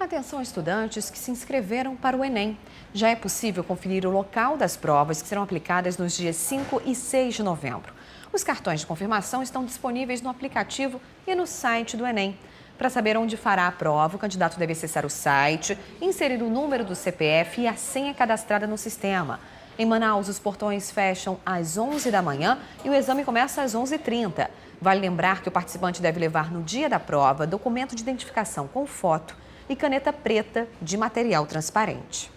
Atenção, estudantes que se inscreveram para o Enem. Já é possível conferir o local das provas que serão aplicadas nos dias 5 e 6 de novembro. Os cartões de confirmação estão disponíveis no aplicativo e no site do Enem. Para saber onde fará a prova, o candidato deve acessar o site, inserir o número do CPF e a senha cadastrada no sistema. Em Manaus, os portões fecham às 11 da manhã e o exame começa às 11h30. Vale lembrar que o participante deve levar no dia da prova documento de identificação com foto e caneta preta de material transparente.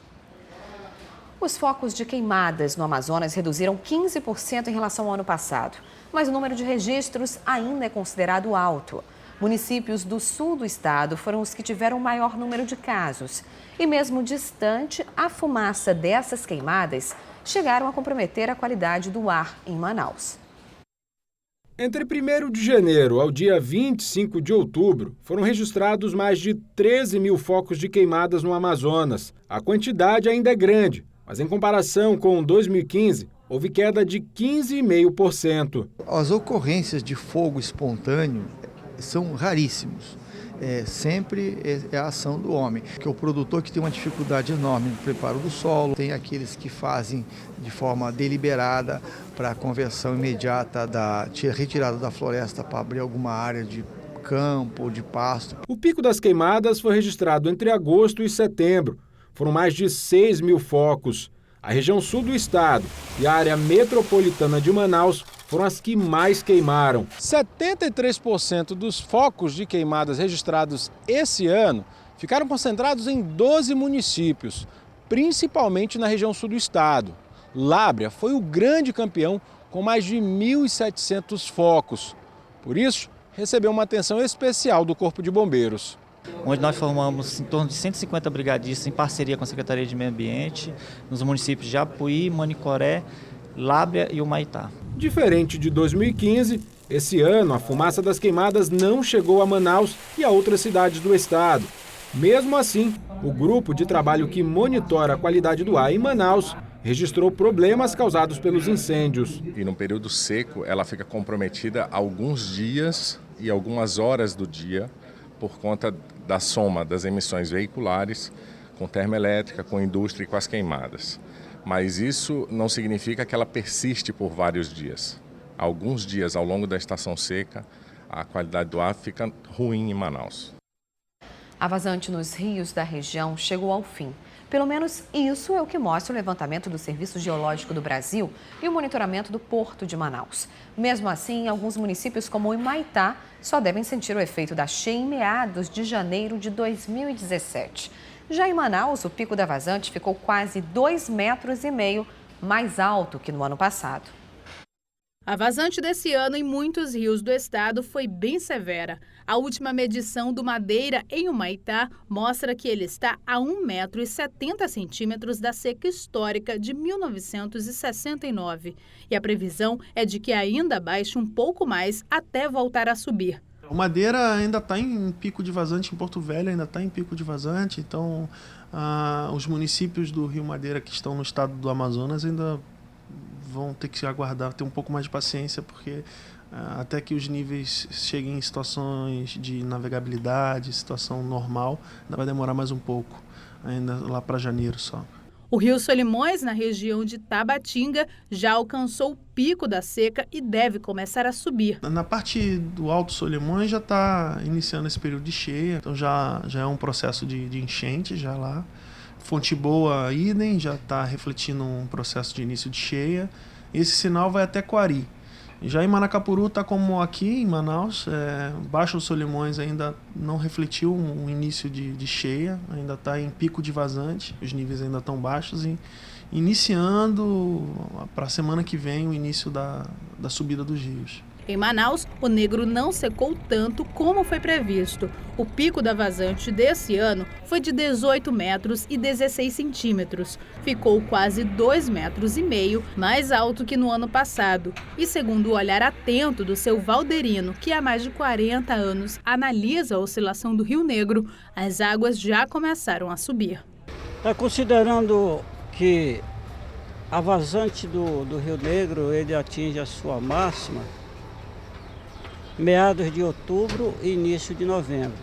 Os focos de queimadas no Amazonas reduziram 15% em relação ao ano passado, mas o número de registros ainda é considerado alto. Municípios do sul do estado foram os que tiveram o maior número de casos. E mesmo distante, a fumaça dessas queimadas chegaram a comprometer a qualidade do ar em Manaus. Entre 1º de janeiro ao dia 25 de outubro, foram registrados mais de 13 mil focos de queimadas no Amazonas. A quantidade ainda é grande, mas em comparação com 2015, houve queda de 15,5%. As ocorrências de fogo espontâneo são raríssimos. Sempre é a ação do homem, que é o produtor que tem uma dificuldade enorme no preparo do solo, tem aqueles que fazem de forma deliberada para a conversão imediata da retirada da floresta para abrir alguma área de campo ou de pasto. O pico das queimadas foi registrado entre agosto e setembro. Foram mais de 6 mil focos. A região sul do estado e a área metropolitana de Manaus foram as que mais queimaram. 73% dos focos de queimadas registrados esse ano ficaram concentrados em 12 municípios, principalmente na região sul do estado. Lábrea foi o grande campeão com mais de 1.700 focos. Por isso, recebeu uma atenção especial do Corpo de Bombeiros. Onde nós formamos em torno de 150 brigadistas em parceria com a Secretaria de Meio Ambiente, nos municípios de Apuí, Manicoré, Lábrea e Humaitá. Diferente de 2015, esse ano a fumaça das queimadas não chegou a Manaus e a outras cidades do estado. Mesmo assim, o grupo de trabalho que monitora a qualidade do ar em Manaus registrou problemas causados pelos incêndios. E no período seco, ela fica comprometida alguns dias e algumas horas do dia por conta da soma das emissões veiculares, com termoelétrica, com indústria e com as queimadas. Mas isso não significa que ela persiste por vários dias. Alguns dias ao longo da estação seca, a qualidade do ar fica ruim em Manaus. A vazante nos rios da região chegou ao fim. Pelo menos isso é o que mostra o levantamento do Serviço Geológico do Brasil e o monitoramento do Porto de Manaus. Mesmo assim, alguns municípios como Humaitá só devem sentir o efeito da cheia em meados de janeiro de 2017. Já em Manaus, o pico da vazante ficou quase 2,5 metros mais alto que no ano passado. A vazante desse ano em muitos rios do estado foi bem severa. A última medição do Madeira em Humaitá mostra que ele está a 1,70 metros da seca histórica de 1969. E a previsão é de que ainda baixe um pouco mais até voltar a subir. O Madeira ainda está em pico de vazante, em Porto Velho ainda está em pico de vazante, então os municípios do Rio Madeira que estão no estado do Amazonas ainda vão ter que aguardar, ter um pouco mais de paciência, porque até que os níveis cheguem em situações de navegabilidade, situação normal, ainda vai demorar mais um pouco, ainda lá para janeiro só. O rio Solimões, na região de Tabatinga, já alcançou o pico da seca e deve começar a subir. Na parte do Alto Solimões já está iniciando esse período de cheia, então já é um processo de enchente já lá. Fonte Boa, idem, já está refletindo um processo de início de cheia. Esse sinal vai até Coari. Já em Manacapuru está como aqui em Manaus, Baixo dos Solimões ainda não refletiu um início de cheia, ainda está em pico de vazante, os níveis ainda estão baixos e iniciando para a semana que vem o início da subida dos rios. Em Manaus, o Negro não secou tanto como foi previsto. O pico da vazante desse ano foi de 18 metros e 16 centímetros. Ficou quase 2,5 metros mais alto que no ano passado. E segundo o olhar atento do seu Valderino, que há mais de 40 anos analisa a oscilação do Rio Negro, as águas já começaram a subir. Considerando que a vazante do Rio Negro ele atinge a sua máxima meados de outubro e início de novembro.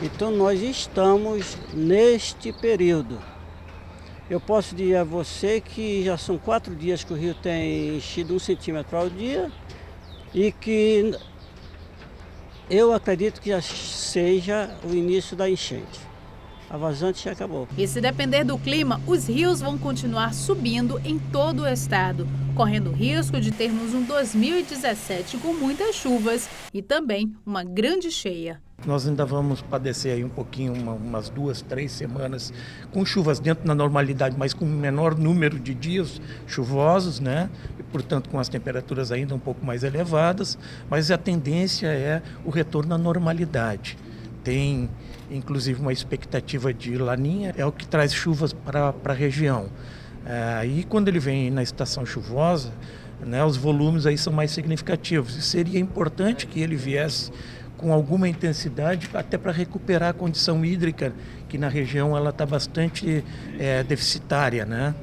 Então nós estamos neste período. Eu posso dizer a você que já são 4 dias que o rio tem enchido 1 centímetro ao dia e que eu acredito que já seja o início da enchente. A vazante já acabou. E se depender do clima, os rios vão continuar subindo em todo o estado, correndo o risco de termos um 2017 com muitas chuvas e também uma grande cheia. Nós ainda vamos padecer aí um pouquinho, umas 2, 3 semanas com chuvas dentro da normalidade, mas com menor número de dias chuvosos, né? E, portanto, com as temperaturas ainda um pouco mais elevadas, mas a tendência é o retorno à normalidade. Tem, inclusive, uma expectativa de laninha, é o que traz chuvas para a região. E quando ele vem na estação chuvosa, né, os volumes aí são mais significativos. E seria importante que ele viesse com alguma intensidade, até para recuperar a condição hídrica, que na região ela está bastante deficitária, né?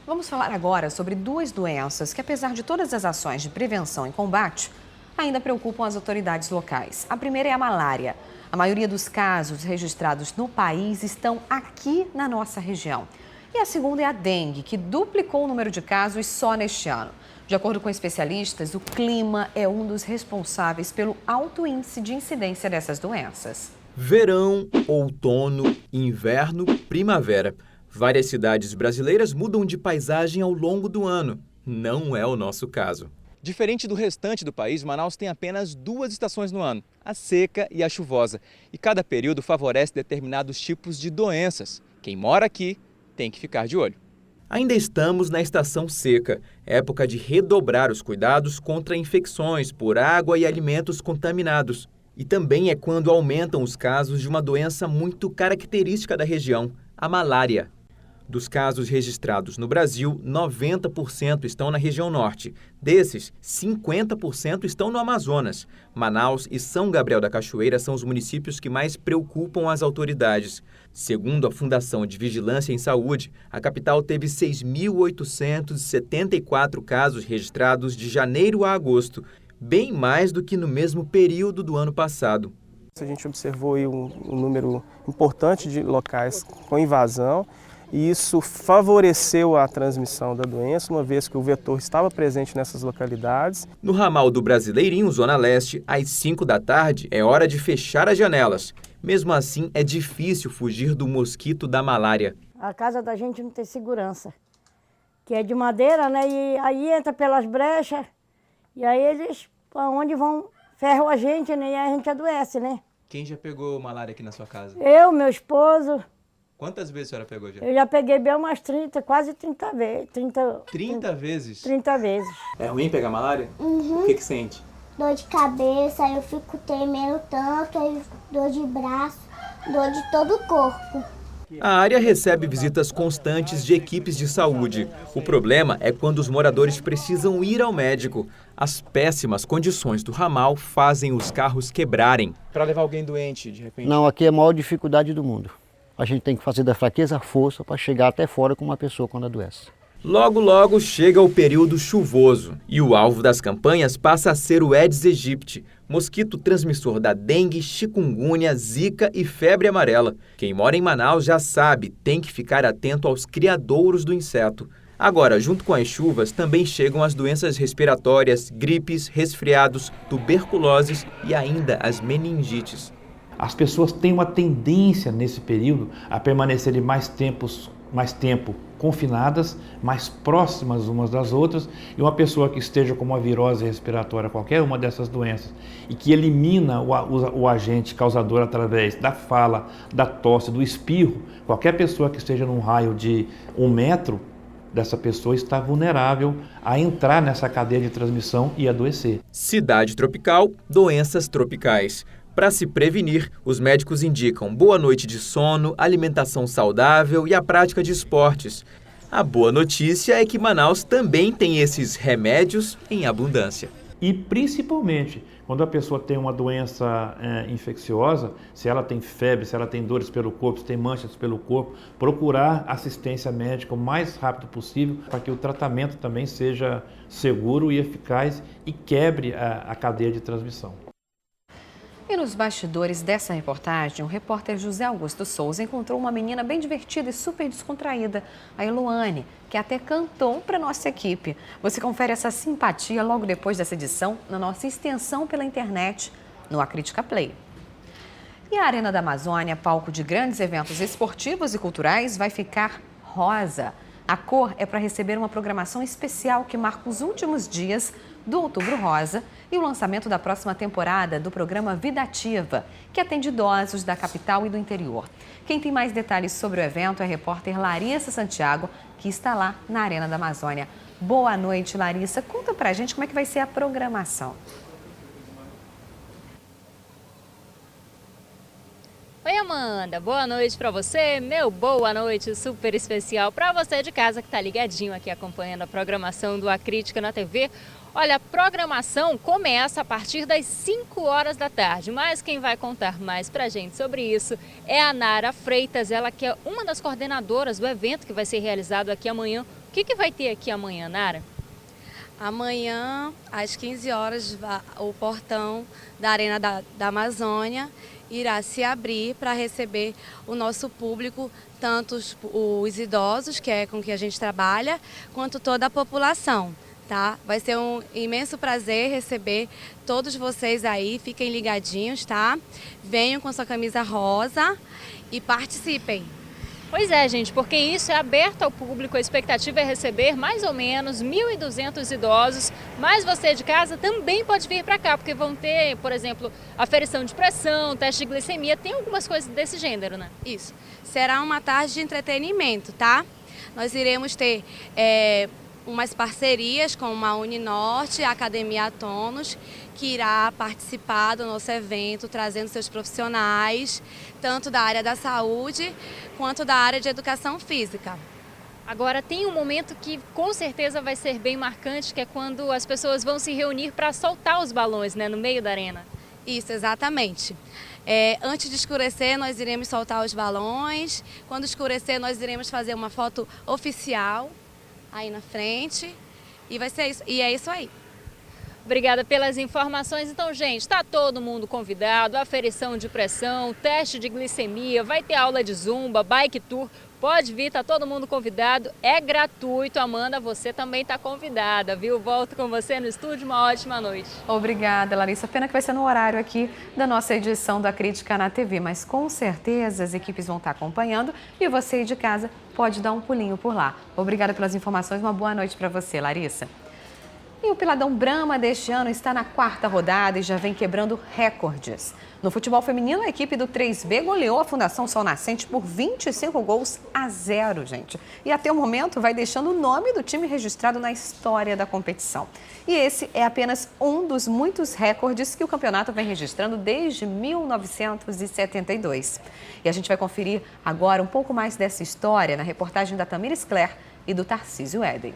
Vamos falar agora sobre 2 doenças que, apesar de todas as ações de prevenção e combate, ainda preocupam as autoridades locais. A primeira é a malária. A maioria dos casos registrados no país estão aqui na nossa região. E a segunda é a dengue, que duplicou o número de casos só neste ano. De acordo com especialistas, o clima é um dos responsáveis pelo alto índice de incidência dessas doenças. Verão, outono, inverno, primavera. Várias cidades brasileiras mudam de paisagem ao longo do ano. Não é o nosso caso. Diferente do restante do país, Manaus tem apenas 2 estações no ano, a seca e a chuvosa. E cada período favorece determinados tipos de doenças. Quem mora aqui tem que ficar de olho. Ainda estamos na estação seca, época de redobrar os cuidados contra infecções por água e alimentos contaminados. E também é quando aumentam os casos de uma doença muito característica da região, a malária. Dos casos registrados no Brasil, 90% estão na região norte. Desses, 50% estão no Amazonas. Manaus e São Gabriel da Cachoeira são os municípios que mais preocupam as autoridades. Segundo a Fundação de Vigilância em Saúde, a capital teve 6.874 casos registrados de janeiro a agosto, bem mais do que no mesmo período do ano passado. A gente observou aí um número importante de locais com invasão, e isso favoreceu a transmissão da doença, uma vez que o vetor estava presente nessas localidades. No ramal do Brasileirinho, Zona Leste, às 5 da tarde, é hora de fechar as janelas. Mesmo assim, é difícil fugir do mosquito da malária. A casa da gente não tem segurança, que é de madeira, né? E aí entra pelas brechas, e aí eles, para onde vão, ferram a gente, né? E aí a gente adoece, né? Quem já pegou malária aqui na sua casa? Eu, meu esposo. Quantas vezes a senhora pegou já? Eu já peguei bem umas 30, quase 30 vezes. 30 vezes? 30 vezes. É ruim pegar malária? Uhum. O que sente? Dor de cabeça, eu fico tremendo tanto, aí dor de braço, dor de todo o corpo. A área recebe visitas constantes de equipes de saúde. O problema é quando os moradores precisam ir ao médico. As péssimas condições do ramal fazem os carros quebrarem. Para levar alguém doente, de repente? Não, aqui é a maior dificuldade do mundo. A gente tem que fazer da fraqueza a força para chegar até fora com uma pessoa quando adoece. Logo, logo chega o período chuvoso e o alvo das campanhas passa a ser o Aedes aegypti, mosquito transmissor da dengue, chikungunya, zika e febre amarela. Quem mora em Manaus já sabe, tem que ficar atento aos criadouros do inseto. Agora, junto com as chuvas, também chegam as doenças respiratórias, gripes, resfriados, tuberculoses e ainda as meningites. As pessoas têm uma tendência nesse período a permanecerem mais tempo confinadas, mais próximas umas das outras, e uma pessoa que esteja com uma virose respiratória, qualquer uma dessas doenças, e que elimina o agente causador através da fala, da tosse, do espirro, qualquer pessoa que esteja num raio de 1 metro, dessa pessoa está vulnerável a entrar nessa cadeia de transmissão e adoecer. Cidade tropical, doenças tropicais. Para se prevenir, os médicos indicam boa noite de sono, alimentação saudável e a prática de esportes. A boa notícia é que Manaus também tem esses remédios em abundância. E principalmente, quando a pessoa tem uma doença infecciosa, se ela tem febre, se ela tem dores pelo corpo, se tem manchas pelo corpo, procurar assistência médica o mais rápido possível para que o tratamento também seja seguro e eficaz e quebre a cadeia de transmissão. E nos bastidores dessa reportagem, o repórter José Augusto Souza encontrou uma menina bem divertida e super descontraída, a Eloane, que até cantou para nossa equipe. Você confere essa simpatia logo depois dessa edição na nossa extensão pela internet, no Acrítica Play. E a Arena da Amazônia, palco de grandes eventos esportivos e culturais, vai ficar rosa. A cor é para receber uma programação especial que marca os últimos dias do Outubro Rosa e o lançamento da próxima temporada do programa Vida Ativa, que atende idosos da capital e do interior. Quem tem mais detalhes sobre o evento é a repórter Larissa Santiago, que está lá na Arena da Amazônia. Boa noite, Larissa. Conta pra gente como é que vai ser a programação. Oi, Amanda, boa noite para você, meu boa noite super especial para você de casa que está ligadinho aqui acompanhando a programação do Acrítica na TV. Olha, a programação começa a partir das 5 horas da tarde, mas quem vai contar mais pra gente sobre isso é a Nara Freitas, ela que é uma das coordenadoras do evento que vai ser realizado aqui amanhã. O que vai ter aqui amanhã, Nara? Amanhã, às 15 horas, o portão da Arena da Amazônia irá se abrir para receber o nosso público, tanto os idosos, que é com que a gente trabalha, quanto toda a população, tá? Vai ser um imenso prazer receber todos vocês aí, fiquem ligadinhos, tá? Venham com sua camisa rosa e participem. Pois é, gente, porque isso é aberto ao público, a expectativa é receber mais ou menos 1.200 idosos, mas você de casa também pode vir para cá, porque vão ter, por exemplo, aferição de pressão, teste de glicemia, tem algumas coisas desse gênero, né? Isso. Será uma tarde de entretenimento, tá? Nós iremos ter umas parcerias com a Uninorte, a Academia Atonos, que irá participar do nosso evento, trazendo seus profissionais, tanto da área da saúde quanto da área de educação física. Agora tem um momento que com certeza vai ser bem marcante, que é quando as pessoas vão se reunir para soltar os balões, né, no meio da arena. Isso, exatamente. Antes de escurecer, nós iremos soltar os balões. Quando escurecer, nós iremos fazer uma foto oficial aí na frente. E vai ser isso. E é isso aí. Obrigada pelas informações. Então, gente, está todo mundo convidado, aferição de pressão, teste de glicemia, vai ter aula de zumba, bike tour, pode vir, está todo mundo convidado, é gratuito. Amanda, você também está convidada, viu? Volto com você no estúdio, uma ótima noite. Obrigada, Larissa. Pena que vai ser no horário aqui da nossa edição da Acrítica na TV, mas com certeza as equipes vão estar acompanhando e você aí de casa pode dar um pulinho por lá. Obrigada pelas informações, uma boa noite para você, Larissa. E o Peladão Brahma deste ano está na 4ª rodada e já vem quebrando recordes. No futebol feminino, a equipe do 3B goleou a Fundação Sol Nascente por 25-0, gente. E até o momento vai deixando o nome do time registrado na história da competição. E esse é apenas um dos muitos recordes que o campeonato vem registrando desde 1972. E a gente vai conferir agora um pouco mais dessa história na reportagem da Tamires Claire e do Tarcísio Éden.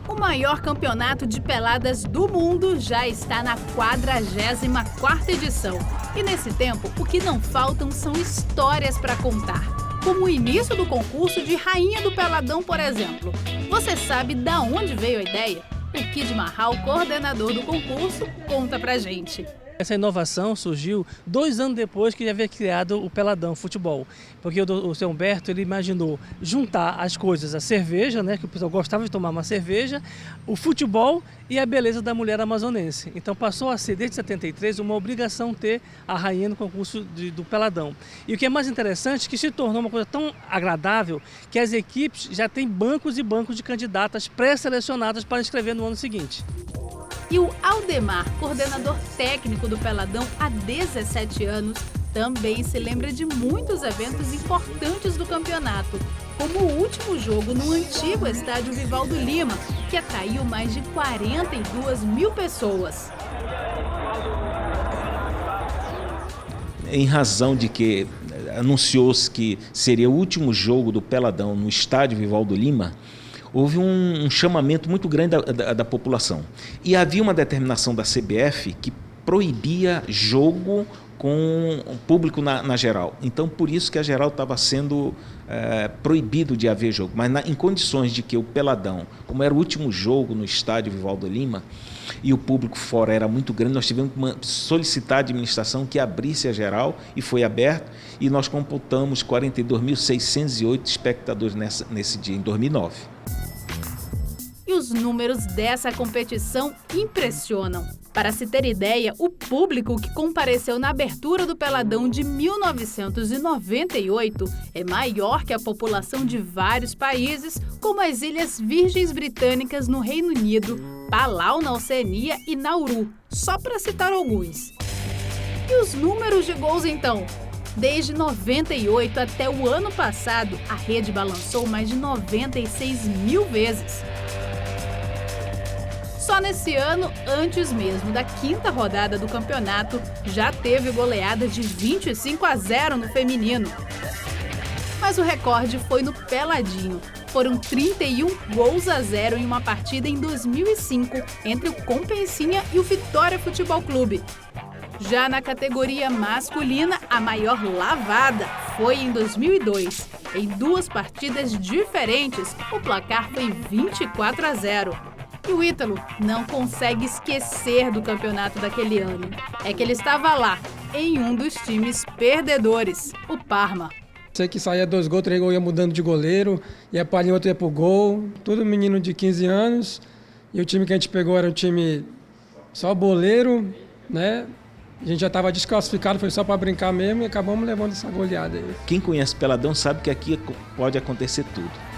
O maior campeonato de peladas do mundo já está na 44ª edição. E nesse tempo, o que não faltam são histórias para contar. Como o início do concurso de Rainha do Peladão, por exemplo. Você sabe da onde veio a ideia? O Kid Marral, coordenador do concurso, conta pra gente. Essa inovação surgiu 2 anos depois que ele havia criado o Peladão Futebol, porque o seu Humberto ele imaginou juntar as coisas, a cerveja, né, que o pessoal gostava de tomar uma cerveja, o futebol e a beleza da mulher amazonense. Então passou a ser, desde 73, uma obrigação ter a rainha no concurso do Peladão. E o que é mais interessante é que se tornou uma coisa tão agradável que as equipes já têm bancos e bancos de candidatas pré-selecionadas para inscrever no ano seguinte. E o Aldemar, coordenador técnico do Peladão há 17 anos, também se lembra de muitos eventos importantes do campeonato, como o último jogo no antigo estádio Vivaldo Lima, que atraiu mais de 42 mil pessoas. Em razão de que anunciou-se que seria o último jogo do Peladão no estádio Vivaldo Lima, houve um chamamento muito grande da população. E havia uma determinação da CBF que proibia jogo com o público na geral. Então, por isso que a geral estava sendo proibido de haver jogo. Mas em condições de que o Peladão, como era o último jogo no estádio Vivaldo Lima, e o público fora era muito grande, nós tivemos que solicitar à administração que abrisse a geral, e foi aberto, e nós computamos 42.608 espectadores nesse dia, em 2009. E os números dessa competição impressionam. Para se ter ideia, o público que compareceu na abertura do Peladão de 1998 é maior que a população de vários países, como as Ilhas Virgens Britânicas no Reino Unido, Palau na Oceania e Nauru, só para citar alguns. E os números de gols então? Desde 98 até o ano passado, a rede balançou mais de 96 mil vezes. Só nesse ano, antes mesmo da 5ª rodada do campeonato, já teve goleada de 25-0 no feminino. Mas o recorde foi no Peladinho. Foram 31-0 em uma partida em 2005 entre o Compensinha e o Vitória Futebol Clube. Já na categoria masculina, a maior lavada foi em 2002. Em 2 partidas diferentes, o placar foi 24-0. E o Ítalo não consegue esquecer do campeonato daquele ano. É que ele estava lá, em um dos times perdedores, o Parma. Sei que saía 2 gols, 3 gols, ia mudando de goleiro, ia para ali, outro ia pro gol. Tudo menino de 15 anos. E o time que a gente pegou era um time só boleiro, né? A gente já estava desclassificado, foi só para brincar mesmo e acabamos levando essa goleada aí. Quem conhece Peladão sabe que aqui pode acontecer tudo.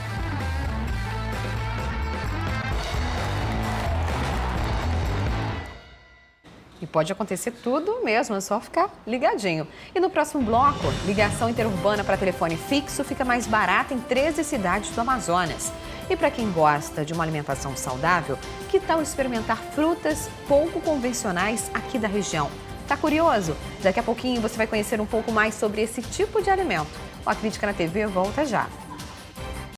E pode acontecer tudo mesmo, é só ficar ligadinho. E no próximo bloco, ligação interurbana para telefone fixo fica mais barata em 13 cidades do Amazonas. E para quem gosta de uma alimentação saudável, que tal experimentar frutas pouco convencionais aqui da região? Tá curioso? Daqui a pouquinho você vai conhecer um pouco mais sobre esse tipo de alimento. O A Crítica na TV volta já.